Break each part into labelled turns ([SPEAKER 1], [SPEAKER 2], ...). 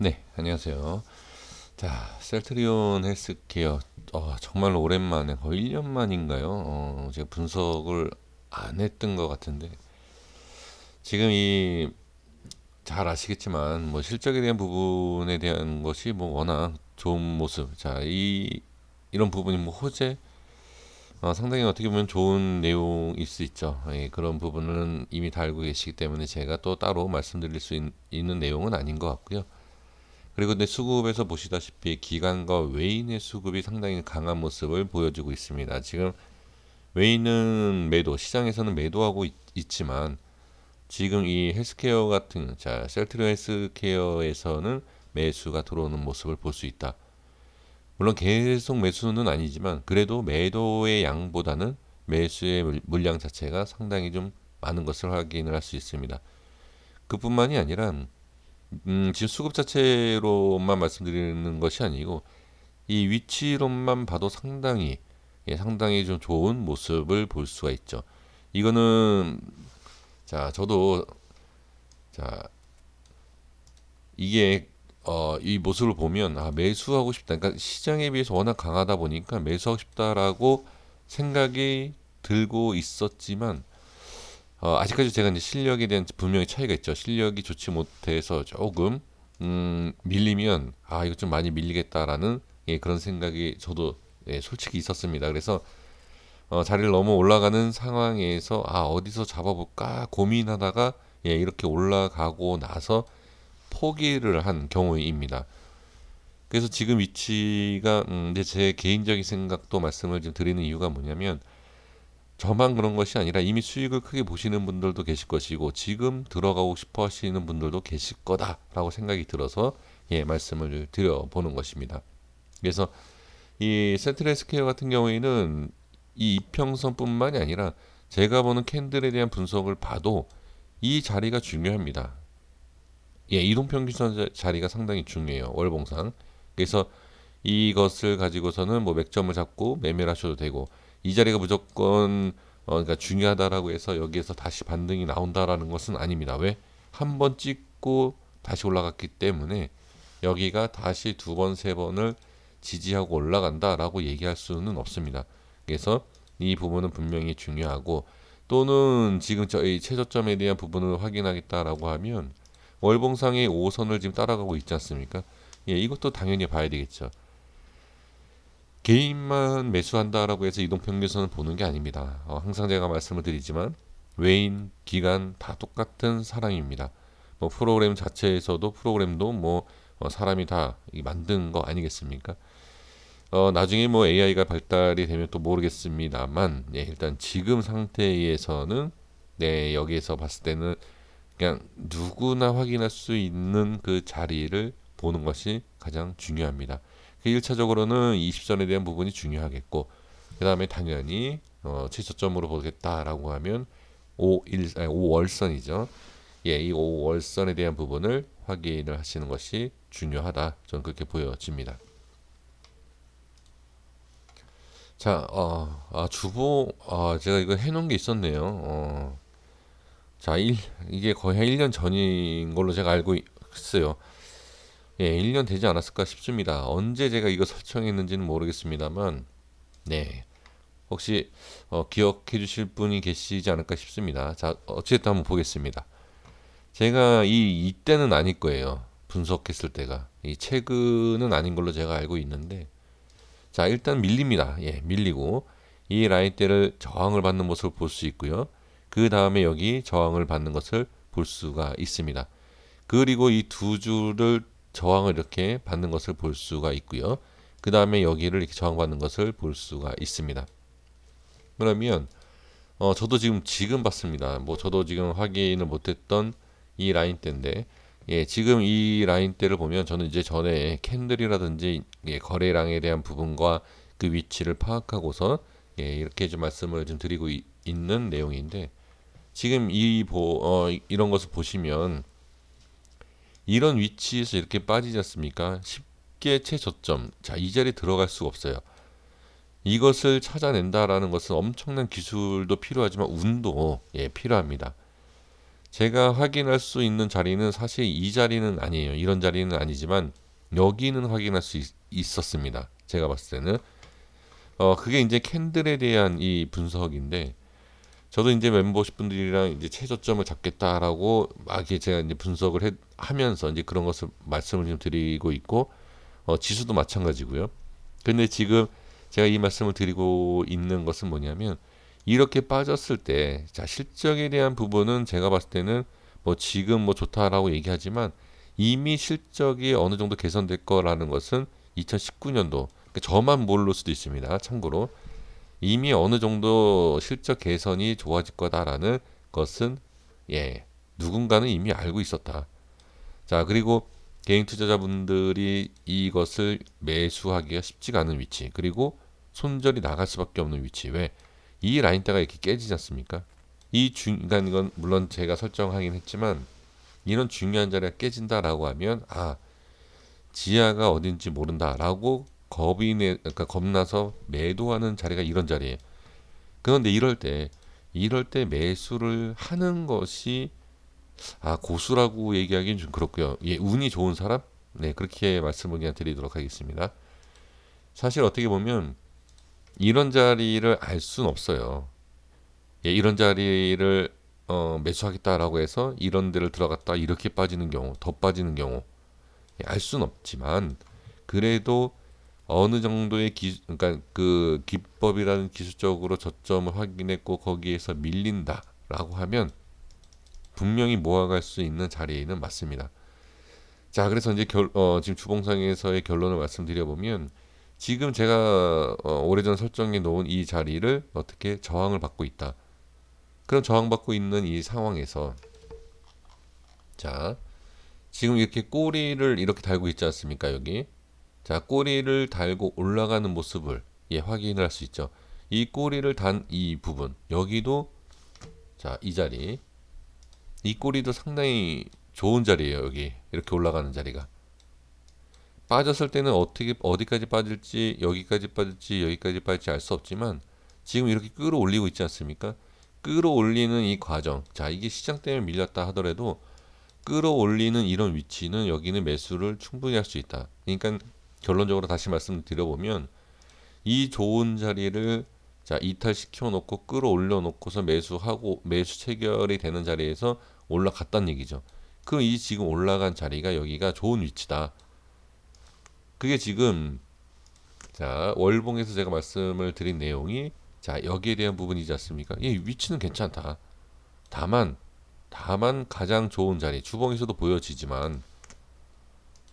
[SPEAKER 1] 네, 안녕하세요. 자, 셀트리온 헬스케어 정말 오랜만에 거의 1년 만인가요? 제가 분석을 안 했던 것 같은데 지금 이 잘 아시겠지만 뭐 실적에 대한 부분에 대한 것이 뭐 워낙 좋은 모습. 자, 이런 부분이 뭐 호재 상당히 어떻게 보면 좋은 내용일 수 있죠. 예, 그런 부분은 이미 다 알고 계시기 때문에 제가 또 따로 말씀드릴 수 있는 내용은 아닌 것 같고요. 그리고 근데 수급에서 보시다시피 기관과 외인의 수급이 상당히 강한 모습을 보여주고 있습니다. 지금 외인은 매도, 시장에서는 매도하고 있지만 지금 이 헬스케어 같은 자 셀트리온 헬스케어에서는 매수가 들어오는 모습을 볼 수 있다. 물론 계속 매수는 아니지만 그래도 매도의 양보다는 매수의 물량 자체가 상당히 좀 많은 것을 확인을 할 수 있습니다. 그뿐만이 아니라 지금 수급 자체로만 말씀드리는 것이 아니고 이 위치로만 봐도 상당히 좀 좋은 모습을 볼 수가 있죠. 이거는 저도 자 이게 이 모습을 보면 매수하고 싶다. 그러니까 시장에 비해서 워낙 강하다 보니까 매수하고 싶다라고 생각이 들고 있었지만 아직까지 제가 이제 실력에 대한 분명히 차이가 있죠. 실력이 좋지 못해서 조금 밀리면 이거 좀 많이 밀리겠다라는 그런 생각이 저도 솔직히 있었습니다. 그래서 자리를 너무 올라가는 상황에서 어디서 잡아볼까 고민하다가 이렇게 올라가고 나서 포기를 한 경우입니다. 그래서 지금 위치가 이제 제 개인적인 생각도 말씀을 좀 드리는 이유가 뭐냐면 저만 그런 것이 아니라 이미 수익을 크게 보시는 분들도 계실 것이고 지금 들어가고 싶어 하시는 분들도 계실 거다라고 생각이 들어서 말씀을 드려보는 것입니다. 그래서 이 센트레스케어 같은 경우에는 이 이평선뿐만이 아니라 제가 보는 캔들에 대한 분석을 봐도 이 자리가 중요합니다. 이동평균선 자리가 상당히 중요해요. 월봉상. 그래서 이것을 가지고서는 뭐 맥점을 잡고 매매를 하셔도 되고 이 자리가 무조건 그러니까 중요하다라고 해서 여기에서 다시 반등이 나온다라는 것은 아닙니다. 왜? 한 번 찍고 다시 올라갔기 때문에 여기가 다시 두 번, 세 번을 지지하고 올라간다라고 얘기할 수는 없습니다. 그래서 이 부분은 분명히 중요하고 또는 지금 저희 최저점에 대한 부분을 확인하겠다라고 하면 월봉상의 5선을 지금 따라가고 있지 않습니까? 이것도 당연히 봐야 되겠죠. 개인만 매수한다라고 해서 이동평균선을 보는 게 아닙니다. 항상 제가 말씀을 드리지만 외인, 기관 다 똑같은 사람입니다. 뭐 프로그램 자체에서도 프로그램도 뭐 사람이 다 만든 거 아니겠습니까? 나중에 뭐 AI가 발달이 되면 또 모르겠습니다만 일단 지금 상태에서는 여기에서 봤을 때는 그냥 누구나 확인할 수 있는 그 자리를 보는 것이 가장 중요합니다. 그 1차적으로는 20선에 대한 부분이 중요하겠고 그 다음에 당연히 최저점으로 보겠다라고 하면 5월선이죠. 이 5월선에 대한 부분을 확인을 하시는 것이 중요하다. 저는 그렇게 보여집니다. 주보, 제가 이거 해놓은 게 있었네요. 이게 거의 한 1년 전인 걸로 제가 알고 있어요. 1년 되지 않았을까 싶습니다. 언제 제가 이거 설정했는지는 모르겠습니다만, 네. 혹시 기억해 주실 분이 계시지 않을까 싶습니다. 자, 어쨌든 한번 보겠습니다. 제가 이때는 아닐 거예요. 분석했을 때가. 이 최근은 아닌 걸로 제가 알고 있는데, 자, 일단 밀립니다. 밀리고, 이 라인대를 저항을 받는 모습을 볼 수 있고요. 그 다음에 여기 저항을 받는 것을 볼 수가 있습니다. 그리고 이 두 줄을 저항을 이렇게 받는 것을 볼 수가 있고요. 그 다음에 여기를 이렇게 저항받는 것을 볼 수가 있습니다. 그러면 저도 지금 봤습니다. 뭐 저도 지금 확인을 못했던 이 라인대인데 지금 이 라인대를 보면 저는 이제 전에 캔들이라든지 거래량에 대한 부분과 그 위치를 파악하고서 이렇게 좀 말씀을 좀 드리고 있는 내용인데 지금 이런 것을 보시면 이런 위치에서 이렇게 빠지지 않습니까? 쉽게 최저점. 자, 이 자리에 들어갈 수가 없어요. 이것을 찾아낸다라는 것은 엄청난 기술도 필요하지만 운도 필요합니다. 제가 확인할 수 있는 자리는 사실 이 자리는 아니에요. 이런 자리는 아니지만 여기는 확인할 수 있었습니다. 제가 봤을 때는 그게 이제 캔들에 대한 이 분석인데, 저도 이제 멤버십 분들이랑 이제 최저점을 잡겠다라고 막 이렇게 제가 이제 하면서 이제 그런 것을 말씀을 좀 드리고 있고, 지수도 마찬가지고요. 근데 지금 제가 이 말씀을 드리고 있는 것은 뭐냐면, 이렇게 빠졌을 때, 자, 실적에 대한 부분은 제가 봤을 때는 뭐 지금 뭐 좋다라고 얘기하지만 이미 실적이 어느 정도 개선될 거라는 것은 2019년도, 저만 모를 수도 있습니다. 참고로 이미 어느 정도 실적 개선이 좋아질 거다라는 것은, 예, 누군가는 이미 알고 있었다. 자, 그리고 개인 투자자분들이 이것을 매수하기가 쉽지가 않은 위치, 그리고 손절이 나갈 수밖에 없는 위치. 왜? 이 라인대가 이렇게 깨지지 않습니까? 그러니까 이건 물론 제가 설정하긴 했지만, 이런 중요한 자리가 깨진다라고 하면, 지하가 어딘지 모른다라고 그러니까 겁나서 매도하는 자리가 이런 자리예요. 그런데 이럴 때 매수를 하는 것이, 고수라고 얘기하기는 좀 그렇고요. 예, 운이 좋은 사람? 네, 그렇게 말씀을 그냥 드리도록 하겠습니다. 사실 어떻게 보면 이런 자리를 알 수는 없어요. 예, 이런 자리를 매수하겠다라고 해서 이런 데를 들어갔다 이렇게 빠지는 경우, 더 빠지는 경우, 예, 알 수는 없지만, 그래도 어느 정도의 그러니까 그 기법이라는 기술적으로 저점을 확인했고 거기에서 밀린다라고 하면 분명히 모아갈 수 있는 자리에는 맞습니다. 자, 그래서 이제 지금 주봉상에서의 결론을 말씀드려 보면, 지금 제가 오래전 설정해 놓은 이 자리를 어떻게 저항을 받고 있다. 그럼 저항받고 있는 이 상황에서, 자, 지금 이렇게 꼬리를 이렇게 달고 있지 않습니까? 여기. 자, 꼬리를 달고 올라가는 모습을, 예, 확인을 할 수 있죠. 이 꼬리를 단 이 부분, 여기도, 자, 이 자리, 이 꼬리도 상당히 좋은 자리예요. 여기 이렇게 올라가는 자리가. 빠졌을 때는 어떻게 어디까지 빠질지, 여기까지 빠질지, 여기까지 빠질지 알 수 없지만, 지금 이렇게 끌어올리고 있지 않습니까? 끌어올리는 이 과정, 자, 이게 시장 때문에 밀렸다 하더라도 끌어올리는 이런 위치는 여기는 매수를 충분히 할 수 있다. 그러니까 결론적으로 다시 말씀드려보면, 이 좋은 자리를, 자, 이탈시켜 놓고 끌어올려 놓고서 매수하고 매수 체결이 되는 자리에서 올라갔다는 얘기죠. 그 이 지금 올라간 자리가 여기가 좋은 위치다. 그게 지금, 자, 월봉에서 제가 말씀을 드린 내용이, 자, 여기에 대한 부분이지 않습니까? 이 위치는 괜찮다. 다만 가장 좋은 자리, 주봉에서도 보여지지만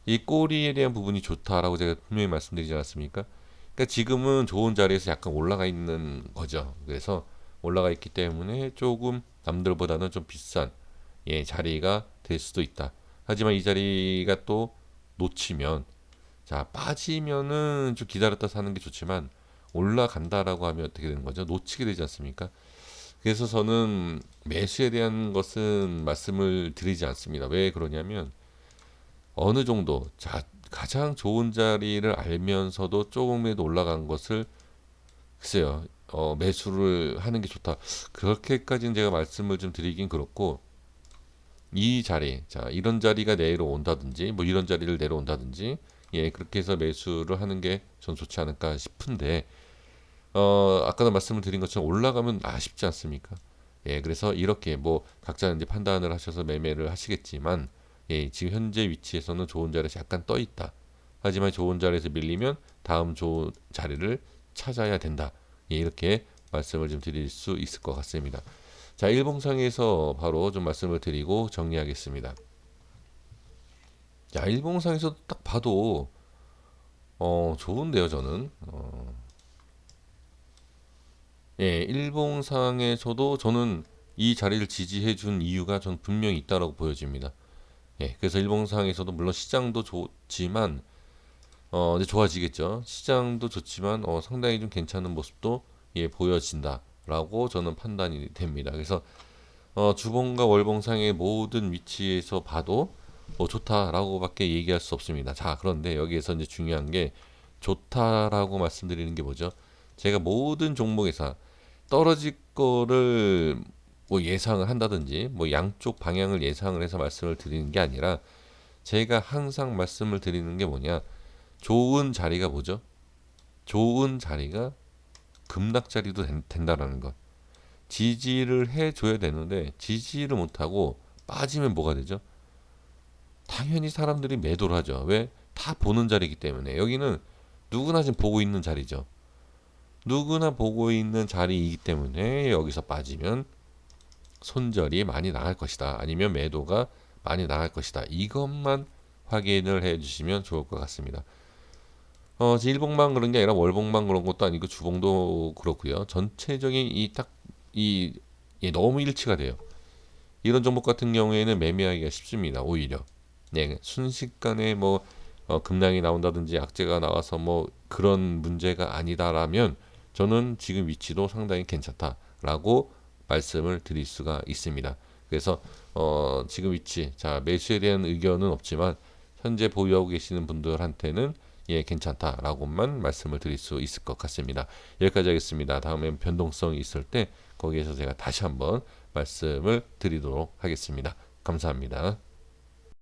[SPEAKER 1] 이 꼬리에 대한 부분이 좋다라고 제가 분명히 말씀드리지 않았습니까? 그러니까 지금은 좋은 자리에서 약간 올라가 있는 거죠. 그래서 올라가 있기 때문에 조금 남들보다는 좀 비싼, 예, 자리가 될 수도 있다. 하지만 이 자리가 또 놓치면, 자, 빠지면은 좀 기다렸다 사는 게 좋지만 올라간다라고 하면 어떻게 되는 거죠? 놓치게 되지 않습니까? 그래서 저는 매수에 대한 것은 말씀을 드리지 않습니다. 왜 그러냐면, 어느 정도, 자, 가장 좋은 자리를 알면서도 조금이라도 올라간 것을, 글쎄요, 매수를 하는 게 좋다. 그렇게까지는 제가 말씀을 좀 드리긴 그렇고, 이 자리, 자, 이런 자리가 내려온다든지, 뭐 이런 자리를 내려온다든지, 예, 그렇게 해서 매수를 하는 게 전 좋지 않을까 싶은데, 아까도 말씀을 드린 것처럼 올라가면 아쉽지 않습니까? 예, 그래서 이렇게 뭐 각자 이제 판단을 하셔서 매매를 하시겠지만, 예, 지금 현재 위치에서는 좋은 자리에서 약간 떠 있다. 하지만 좋은 자리에서 밀리면 다음 좋은 자리를 찾아야 된다. 예, 이렇게 말씀을 좀 드릴 수 있을 것 같습니다. 자, 일봉상에서 바로 좀 말씀을 드리고 정리하겠습니다. 자, 일봉상에서 딱 봐도 좋은데요, 저는. 예, 일봉상에서도 저는 이 자리를 지지해 준 이유가 전 분명히 있다고 보여집니다. 예, 그래서 일봉상에서도 물론 시장도 좋지만, 이제 좋아지겠죠. 시장도 좋지만 상당히 좀 괜찮은 모습도, 예, 보여진다라고 저는 판단이 됩니다. 그래서 주봉과 월봉상의 모든 위치에서 봐도 좋다라고밖에 얘기할 수 없습니다. 자, 그런데 여기에서 이제 중요한 게, 좋다라고 말씀드리는 게 뭐죠? 제가 모든 종목에서 떨어질 거를 뭐 예상을 한다든지 뭐 양쪽 방향을 예상을 해서 말씀을 드리는 게 아니라 제가 항상 말씀을 드리는 게 뭐냐, 좋은 자리가 뭐죠? 좋은 자리가 급락자리도 된다라는 것. 지지를 해줘야 되는데 지지를 못하고 빠지면 뭐가 되죠? 당연히 사람들이 매도를 하죠. 왜? 다 보는 자리이기 때문에. 여기는 누구나 지금 보고 있는 자리죠. 누구나 보고 있는 자리이기 때문에 여기서 빠지면 손절이 많이 나갈 것이다. 아니면 매도가 많이 나갈 것이다. 이것만 확인을 해 주시면 좋을 것 같습니다. 일봉만 그런 게 아니라 월봉만 그런 것도 아니고 주봉도 그렇고요. 전체적인 이 너무 일치가 돼요. 이런 종목 같은 경우에는 매매하기가 쉽습니다. 오히려. 네, 순식간에 뭐 급락이 나온다든지 악재가 나와서 뭐 그런 문제가 아니다라면 저는 지금 위치도 상당히 괜찮다라고 말씀을 드릴 수가 있습니다. 그래서 지금 위치, 자 매수에 대한 의견은 없지만 현재 보유하고 계시는 분들한테는 예 괜찮다라고만 말씀을 드릴 수 있을 것 같습니다. 여기까지 하겠습니다. 다음엔 변동성이 있을 때 거기에서 제가 다시 한번 말씀을 드리도록 하겠습니다. 감사합니다.